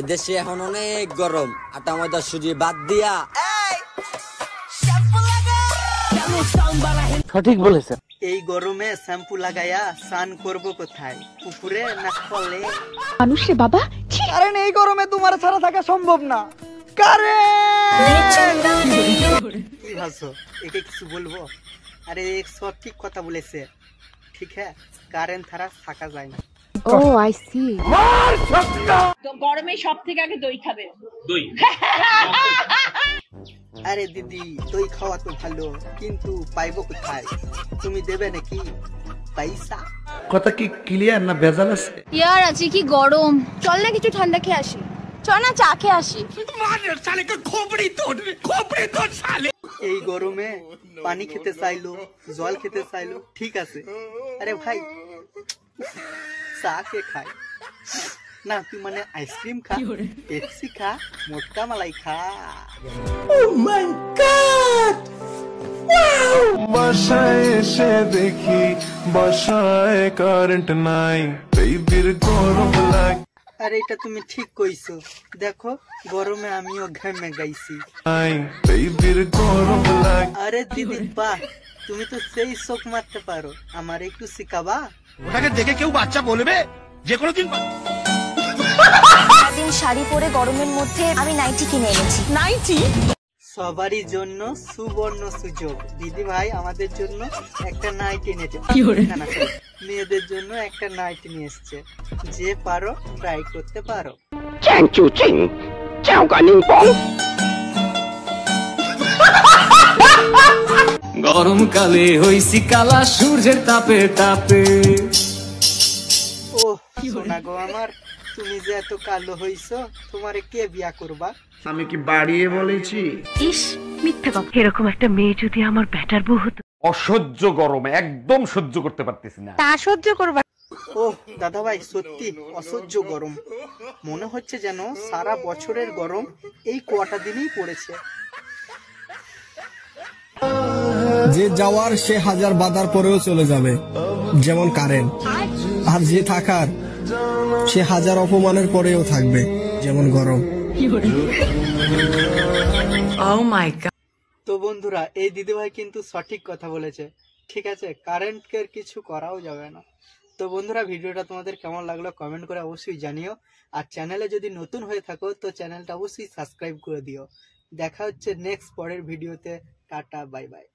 এদেশে এখন অনেক গরম, আটা ময়দা সুজি বাদ দিয়া সঠিক বলেছে। এই গরমে শ্যাম্পু লাগাইয়া স্নান করব কোথায়, পুকুরে না কলে? মানুষে বাবা, কারণ এই গরমে তোমার ছাড়া থাকা সম্ভব না। কারেন্ট কি ভাবছো, একে কিছু বলবো? আরে সব ঠিক কথা বলেছে, ঠিক হ্যাঁ, কারেন্ট ছাড়া থাকা যায় না। ও আই সি। তো গরমে সব থেকে আগে দই খাবে। দই? আরে দিদি, দই খাওয়া তো ভালো, কিন্তু পাইবো কোথায়? তুমি দেবে নাকি পয়সা? কথা কি ক্লিয়ার না ভেজাল আছে? ইয়ার আজকে কি গরম, চল না কিছু ঠান্ডা খেয়ে আসি। চল না চা খেয়ে আসি। এই গরমে পানি খেতে চাইলো, জল খেতে চাইলো, ঠিক আছে। আরে ভাই, চা কে খায় না? তুই মানে আইসক্রিম খা, পেপসি খা, মোটকা মালাই খা। বাসায় এসে দেখি বাসায় কারেন্ট নাই, বেবির গরম লাগে। আরে এটা তুমি ঠিক কইছো, দেখো গরমে আমিও ঘেমে গাইছি। বেবির গরম লাগে। আরে দিদি বাহ, তুমি তো সেই শোক মারতে পারো, আমার একটু শিখাবা? ওটাকে দেখে কেউ বাচ্চা বলবে যে কোনো দিন? দিন শাড়ি পরে গরমের মধ্যে আমি নাইটি কিনে এনেছি। নাইটি? সবারই জন্য সুবর্ণ সুযোগ। দিদি ভাই আমাদের জন্য একটা নাইটি এনেছে, না না sorry, মেয়েদের জন্য একটা নাইটি নিয়ে এসছে। যে পারো ট্রাই করতে পারো। গরমকালে হইছি কালা সূর্যের তাপে তাপে। ও সোনা গো আমার, তুমি যে এত কালো হইছো, তোমারে কে বিয়া করবা? আমি কি বাড়িয়ে বলেছি? ইস মিথ্যা কথা, এরকম একটা মেয়ে যদি আমার ব্যাটার বউ হতো। অসহ্য গরম, একদম সহ্য করতে পারতেছি না। তা সহ্য করবা? ও দাদা ভাই, সত্যি অসহ্য গরম, মনে হচ্ছে যেন সারা বছরের গরম এই কটা দিনেই পড়েছে। যে যাওয়ার সে হাজার বাধার পরেও চলে যাবে, যেমন কারেন্ট। আর যে থাকার সে হাজার অপমানের পরেও থাকবে, যেমন গরম। তো বন্ধুরা, এই দিদিভাই কিন্তু সঠিক কথা বলেছে, ঠিক আছে, কারেন্টকে কিছু করাও যাবে না। তো বন্ধুরা, ভিডিওটা তোমাদের কেমন লাগলো কমেন্ট করে অবশ্যই জানিও। আর চ্যানেলে যদি নতুন হয়ে থাকো তো চ্যানেলটা অবশ্যই সাবস্ক্রাইব করে দিও। দেখা হচ্ছে নেক্সট পরের ভিডিওতে। Tata, bye bye.